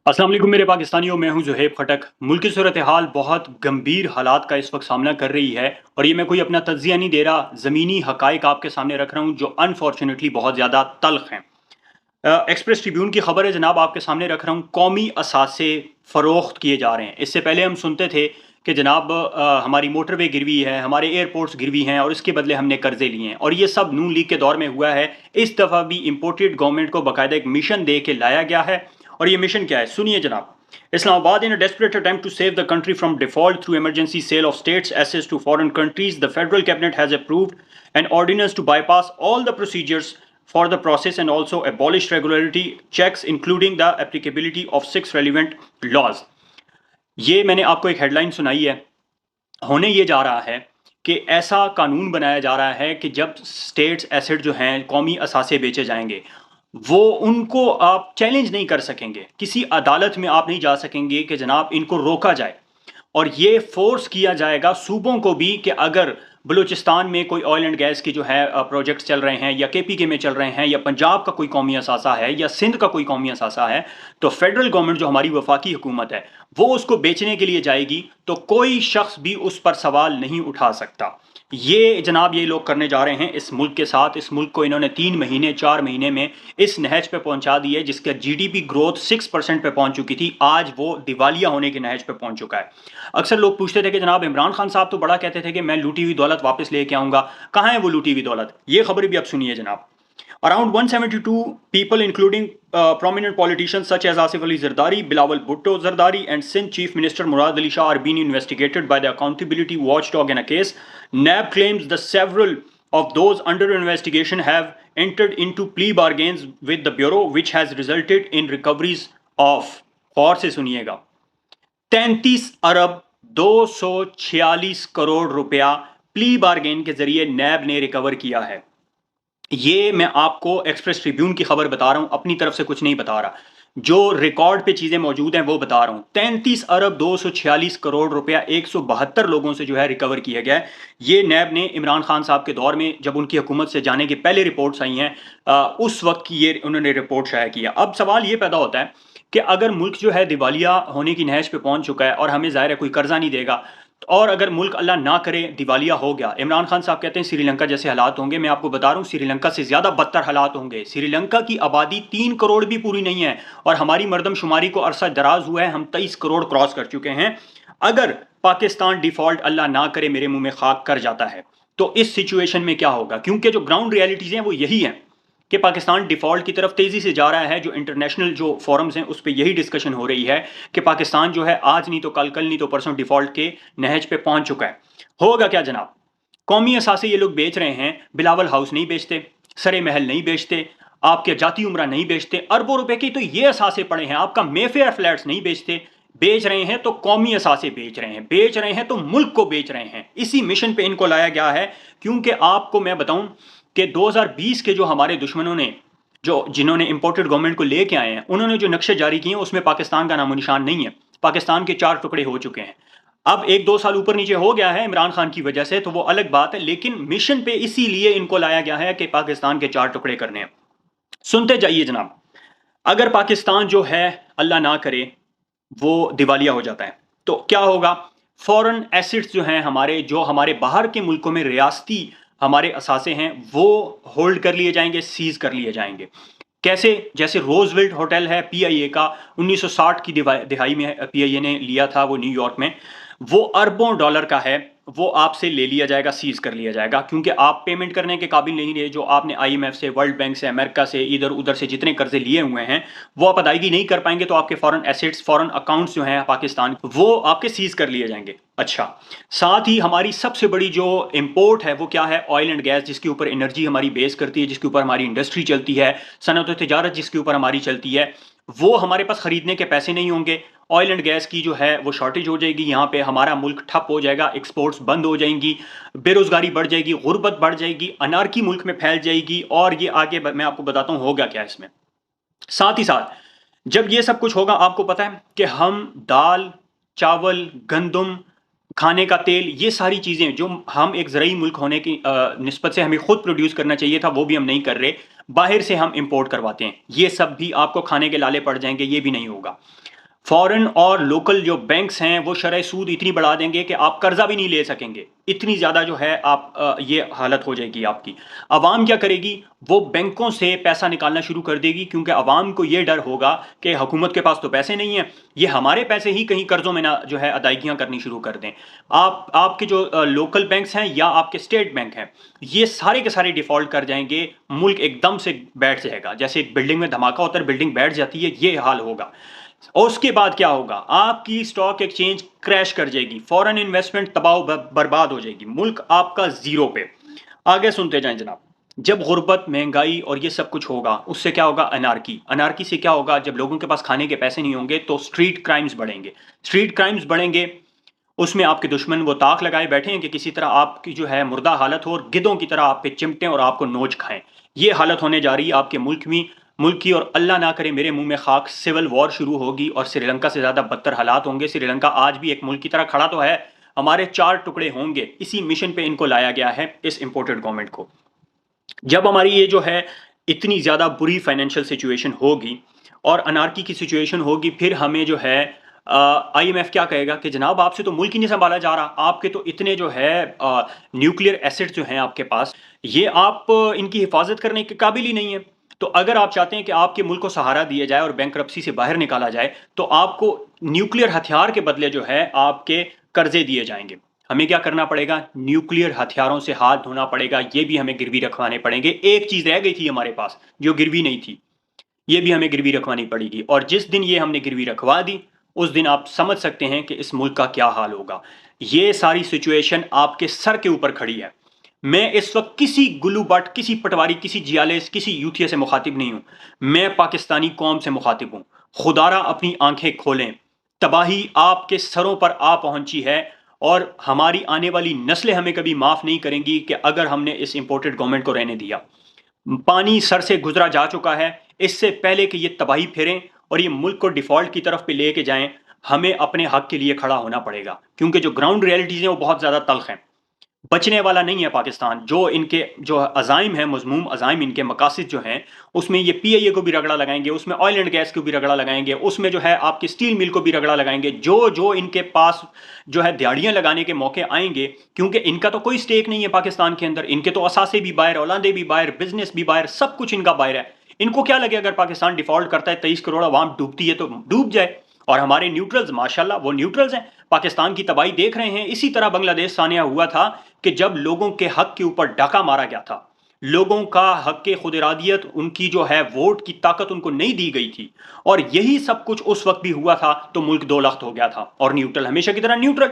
अस्सलाम वालेकुम मेरे पाकिस्तानियों, मैं हूं ज़ुहैब खटक। मुल्क की सूरत हाल बहुत गंभीर हालात का इस वक्त सामना कर रही है और ये मैं कोई अपना तज्जिया नहीं दे रहा, ज़मीनी हकाइक आपके सामने रख रहा हूं जो अनफॉर्चुनेटली बहुत ज़्यादा तल्ख हैं। एक्सप्रेस ट्रिब्यून की खबर है जनाब, आपके सामने रख रहा हूं। कौमी असासे फ़रोख्त किए जा रहे हैं। इससे पहले हम सुनते थे कि जनाब हमारी मोटरवे गिरवी है, हमारे एयरपोर्ट्स गिरवी हैं और इसके बदले हमने कर्जे लिए हैं और ये सब नून लीग के दौर में हुआ है। इस दफ़ा भी इम्पोर्टेड गवर्नमेंट को बाकायदा एक मिशन दे के लाया गया है और ये मिशन क्या है सुनिए जनाब। Islamabad, in a desperate attempt to save the country from default through emergency sale of states' assets to foreign countries, the federal cabinet has approved an ordinance to bypass all the procedures for the process and also abolish regularity checks, including the applicability of 6 relevant laws. ये मैंने आपको एक headline सुनाई है। होने ये जा रहा है कि ऐसा कानून बनाया जा रहा है कि जब स्टेट्स एसेट जो हैं कौमी असासे बेचे जाएंगे, वो उनको आप चैलेंज नहीं कर सकेंगे। किसी अदालत में आप नहीं जा सकेंगे कि जनाब इनको रोका जाए और ये फोर्स किया जाएगा सूबों को भी कि अगर बलूचिस्तान में कोई ऑयल एंड गैस की जो है प्रोजेक्ट्स चल रहे हैं या केपीके में चल रहे हैं या पंजाब का कोई कौमी असासा है या सिंध का कोई कौमी असासा है, तो फेडरल गवर्नमेंट जो हमारी वफाकी हुकूमत है वो उसको बेचने के लिए जाएगी तो कोई शख्स भी उस पर सवाल नहीं उठा सकता। ये जनाब ये लोग करने जा रहे हैं इस मुल्क के साथ। इस मुल्क को इन्होंने 3 महीने 4 महीने में इस नहज पे पहुंचा दी है जिसका जीडीपी ग्रोथ 6% पे पहुंच चुकी थी, आज वो दिवालिया होने की नहज पे पहुंच चुका है। अक्सर लोग पूछते थे कि जनाब इमरान खान साहब तो बड़ा कहते थे कि मैं लूटी हुई दौलत वापस लेके आऊंगा, कहाँ है वो लूटी हुई दौलत? ये खबर भी अब सुनिए जनाब। Around 172 people, including prominent politicians such as Asif Ali Zardari, Bilawal Bhutto Zardari, and Sindh Chief Minister Murad Ali Shah, are being investigated by the Accountability Watchdog in a case. NAB claims the several of those under investigation have entered into plea bargains with the Bureau, which has resulted in recoveries of, और से सुनिएगा, 33 अरब 246 करोड़ रुपया plea bargain के जरिए नैब ने recover किया है। ये मैं आपको एक्सप्रेस ट्रिब्यून की खबर बता रहा हूं, अपनी तरफ से कुछ नहीं बता रहा, जो रिकॉर्ड पे चीजें मौजूद हैं वो बता रहा हूं। 33 अरब 246 करोड़ रुपया 172 लोगों से जो है रिकवर किया गया है। ये नैब ने इमरान खान साहब के दौर में जब उनकी हुकूमत से जाने के पहले रिपोर्ट्स आई हैं, उस वक्त की ये उन्होंने रिपोर्ट शाया किया। अब सवाल ये पैदा होता है कि अगर मुल्क जो है दिवालिया होने की नहज पे पहुंच चुका है और हमें ज़ाहिर है कोई कर्जा नहीं देगा, और अगर मुल्क अल्लाह ना करे दिवालिया हो गया, इमरान खान साहब कहते हैं श्रीलंका जैसे हालात होंगे। मैं आपको बता रहा हूँ श्रीलंका से ज़्यादा बदतर हालात होंगे। श्रीलंका की आबादी 3 करोड़ भी पूरी नहीं है और हमारी मरदमशुमारी को अरसा दराज हुआ है, हम 23 करोड़ क्रॉस कर चुके हैं। अगर पाकिस्तान डिफॉल्ट अल्लाह ना करे मेरे मुंह में खाक कर जाता है तो इस सिचुएशन में क्या होगा? क्योंकि जो ग्राउंड रियलिटीज़ हैं वो यही हैं कि पाकिस्तान डिफ़ॉल्ट की तरफ तेज़ी से जा रहा है। जो इंटरनेशनल जो फोरम्स हैं उस पर यही डिस्कशन हो रही है कि पाकिस्तान जो है आज नहीं तो कल, कल नहीं तो परसों डिफ़ॉल्ट के नहज पे पहुंच चुका है। होगा क्या जनाब? कौमी असासे ये लोग बेच रहे हैं। बिलावल हाउस नहीं बेचते, सरे महल नहीं बेचते, आपके जाती उमरा नहीं बेचते, अरबों रुपए के तो ये असासे पड़े हैं। आपका मेफेयर फ्लैट्स नहीं बेचते, बेच रहे हैं तो कौमी असासे बेच रहे हैं, बेच रहे हैं तो मुल्क को बेच रहे हैं। इसी मिशन पे इनको लाया गया है। क्योंकि आपको मैं बताऊं कि 2020 के जो हमारे दुश्मनों ने जिन्होंने इंपोर्टेड गवर्नमेंट को लेके आए हैं, उन्होंने जो नक्शे जारी किए हैं उसमें पाकिस्तान का नामो निशान नहीं है। पाकिस्तान के 4 टुकड़े हो चुके हैं। अब 1-2 साल ऊपर नीचे हो गया है इमरान खान की वजह से, तो वो अलग बात है, लेकिन मिशन पे इसीलिए इनको लाया गया है कि पाकिस्तान के 4 टुकड़े करने हैं। सुनते जाइए जनाब। अगर पाकिस्तान जो है अल्लाह ना करे वो दिवालिया हो जाता है तो क्या होगा? फॉरेन एसेट्स जो हैं हमारे, जो हमारे बाहर के मुल्कों में रियासती हमारे असासे हैं, वो होल्ड कर लिए जाएंगे, सीज कर लिए जाएंगे। कैसे? जैसे रोजवेल्ट होटल है पीआईए का, 1960 की दिहाई में पीआईए ने लिया था वो न्यूयॉर्क में, वो अरबों डॉलर का है, वो आपसे ले लिया जाएगा, सीज कर लिया जाएगा, क्योंकि आप पेमेंट करने के काबिल नहीं रहे। जो आपने आईएमएफ से, वर्ल्ड बैंक से, अमेरिका से, इधर उधर से जितने कर्जे लिए हुए हैं वो आप अदायगी नहीं कर पाएंगे, तो आपके फॉरेन एसेट्स, फॉरेन अकाउंट्स जो हैं पाकिस्तान, वो आपके सीज कर लिए जाएंगे। अच्छा, साथ ही हमारी सबसे बड़ी जो इंपोर्ट है वो क्या है? ऑयल एंड गैस, जिसके ऊपर एनर्जी हमारी बेस करती है, जिसके ऊपर हमारी इंडस्ट्री चलती है, सनत तजारत जिसके ऊपर हमारी चलती है, वो हमारे पास खरीदने के पैसे नहीं होंगे। ऑयल एंड गैस की जो है वो शॉर्टेज हो जाएगी, यहाँ पे हमारा मुल्क ठप हो जाएगा, एक्सपोर्ट्स बंद हो जाएंगी, बेरोजगारी बढ़ जाएगी, गुर्बत बढ़ जाएगी, अनारकी मुल्क में फैल जाएगी, और ये आगे मैं आपको बताता हूँ होगा क्या इसमें। साथ ही साथ जब ये सब कुछ होगा, आपको पता है कि हम दाल, चावल, गंदम, खाने का तेल, ये सारी चीज़ें जो हम एक ज़रूरी मुल्क होने की निस्बत से हमें खुद प्रोड्यूस करना चाहिए था, वो भी हम नहीं कर रहे, बाहर से हम इंपोर्ट करवाते हैं। ये सब भी आपको खाने के लाले पड़ जाएंगे, ये भी नहीं होगा। फॉरेन और लोकल जो बैंक्स हैं वो शरह सूद इतनी बढ़ा देंगे कि आप कर्जा भी नहीं ले सकेंगे। इतनी ज़्यादा जो है आप ये हालत हो जाएगी आपकी। अवाम क्या करेगी? वो बैंकों से पैसा निकालना शुरू कर देगी, क्योंकि अवाम को ये डर होगा कि हुकूमत के पास तो पैसे नहीं हैं, ये हमारे पैसे ही कहीं कर्ज़ों में ना जो है अदायगियाँ करनी शुरू कर दें। आपके जो लोकल बैंक्स हैं या आपके स्टेट बैंक हैं, ये सारे के सारे डिफ़ॉल्ट कर जाएँगे, मुल्क एकदम से बैठ जाएगा। जैसे एक बिल्डिंग में धमाका होता है, बिल्डिंग बैठ जाती है, ये हाल होगा। और उसके बाद क्या होगा? आपकी स्टॉक एक्सचेंज क्रैश कर जाएगी, फॉरेन इन्वेस्टमेंट तबाह बर्बाद हो जाएगी, मुल्क आपका ज़ीरो पे। आगे सुनते जाएँ जनाब। जब गुर्बत, महंगाई और ये सब कुछ होगा, उससे क्या होगा? अनार्की। अनार्की से क्या होगा? जब लोगों के पास खाने के पैसे नहीं होंगे तो स्ट्रीट क्राइम्स बढ़ेंगे। स्ट्रीट क्राइम्स बढ़ेंगे, उसमें आपके दुश्मन वो ताक लगाए बैठे हैं कि किसी तरह आपकी जो है मुर्दा हालत हो और गिद्धों की तरह आप पे चिमटें और आपको नोच खाएं। ये हालत होने जा रही है आपके मुल्क की, और अल्लाह ना करे मेरे मुंह में खाक, सिविल वॉर शुरू होगी और श्रीलंका से ज़्यादा बदतर हालात होंगे। श्रीलंका आज भी एक मुल्क की तरह खड़ा तो है, हमारे 4 टुकड़े होंगे। इसी मिशन पे इनको लाया गया है, इस इंपोर्टेड गवर्नमेंट को। जब हमारी ये जो है इतनी ज़्यादा बुरी फाइनेंशियल सिचुएशन होगी और अनार्की की सिचुएशन होगी, फिर हमें जो है आईएमएफ क्या कहेगा कि जनाब आपसे तो मुल्क ही नहीं संभाला जा रहा, आपके तो इतने जो है न्यूक्लियर एसेट्स जो हैं आपके पास, ये आप इनकी हिफाजत करने के काबिल ही नहीं है। तो अगर आप चाहते हैं कि आपके मुल्क को सहारा दिया जाए और बैंकरप्सी से बाहर निकाला जाए, तो आपको न्यूक्लियर हथियार के बदले जो है आपके कर्जे दिए जाएंगे। हमें क्या करना पड़ेगा? न्यूक्लियर हथियारों से हाथ धोना पड़ेगा, ये भी हमें गिरवी रखवाने पड़ेंगे। एक चीज़ रह गई थी हमारे पास जो गिरवी नहीं थी, ये भी हमें गिरवी रखवानी पड़ेगी, और जिस दिन ये हमने गिरवी रखवा दी, उस दिन आप समझ सकते हैं कि इस मुल्क का क्या हाल होगा। ये सारी सिचुएशन आपके सर के ऊपर खड़ी है। मैं इस वक्त किसी गुल्लू बट, किसी पटवारी, किसी जियालेस, किसी यूथिया से मुखातिब नहीं हूं, मैं पाकिस्तानी कौम से मुखातिब हूं। खुदारा अपनी आंखें खोलें, तबाही आपके सरों पर आ पहुंची है, और हमारी आने वाली नस्लें हमें कभी माफ नहीं करेंगी कि अगर हमने इस इंपोर्टेड गवर्नमेंट को रहने दिया। पानी सर से गुजरा जा चुका है, इससे पहले कि ये तबाही फेरें और ये मुल्क को डिफॉल्ट की तरफ पे लेके जाएं, हमें अपने हक के लिए खड़ा होना पड़ेगा, क्योंकि जो ग्राउंड रियलिटीज़ हैं वो बहुत ज़्यादा तल्ख हैं। बचने वाला नहीं है पाकिस्तान। जो इनके जो अज़ाइम हैं, मज़मूम अज़ाइम, इनके मकासद जो हैं, उसमें ये पीआईए को भी रगड़ा लगाएंगे, उसमें ऑयल एंड गैस को भी रगड़ा लगाएंगे, उसमें जो है आपकी स्टील मिल को भी रगड़ा लगाएंगे। जो जो इनके पास जो है दिहाड़ियाँ लगाने के मौके आएंगे, क्योंकि इनका तो कोई स्टेक नहीं है पाकिस्तान के अंदर, इनके तो असासे भी बाहर, औलादे भी बाहर, बिजनेस भी बाहर, सब कुछ इनका बाहर है। इनको क्या लगे अगर पाकिस्तान डिफॉल्ट करता है, 23 करोड़ अवाम डूबती है तो डूब जाए, और हमारे न्यूट्रल्स माशाल्लाह वो न्यूट्रल्स हैं, पाकिस्तान की तबाही देख रहे हैं। इसी तरह बांग्लादेश सानिया हुआ था कि जब लोगों के हक के ऊपर डाका मारा गया था, लोगों का हक के खुद इरादियत, उनकी जो है वोट की ताकत उनको नहीं दी गई थी, और यही सब कुछ उस वक्त भी हुआ था, तो मुल्क दो लख्त हो गया था, और न्यूट्रल हमेशा की तरह न्यूट्रल।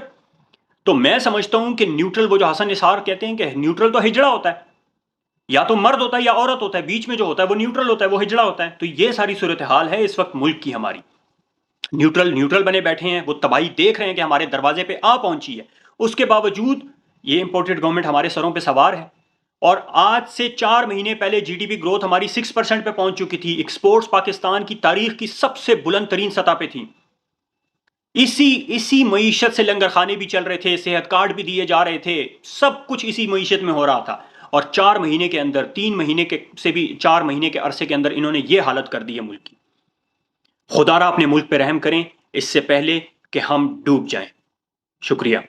तो मैं समझता हूं कि न्यूट्रल, वो जो हसन निसार कहते हैं कि न्यूट्रल तो हिजड़ा होता है, या तो मर्द होता है या औरत होता है, बीच में जो होता है वो न्यूट्रल होता है, वो हिजड़ा होता है। तो ये सारी सूरत हाल है इस वक्त मुल्क की हमारी। न्यूट्रल न्यूट्रल बने बैठे हैं, वो तबाही देख रहे हैं कि हमारे दरवाजे पे आ पहुंची है, उसके बावजूद ये इंपोर्टेड गवर्नमेंट हमारे सरों पे सवार है। और आज से 4 महीने पहले जीडीपी ग्रोथ हमारी 6% पे पहुंच चुकी थी, एक्सपोर्ट्स पाकिस्तान की तारीख की सबसे बुलंद तरीन सतह पे थी। इसी इसी मईशत से लंगर खाने भी चल रहे थे, सेहत कार्ड भी दिए जा रहे थे, सब कुछ इसी मईशत में हो रहा था। और 4 महीने के अंदर, 3 महीने के से भी 4 महीने के अरसे के अंदर इन्होंने ये हालत कर दी है मुल्क की। खुदारा अपने मुल्क पे रहम करें इससे पहले कि हम डूब जाएं। शुक्रिया।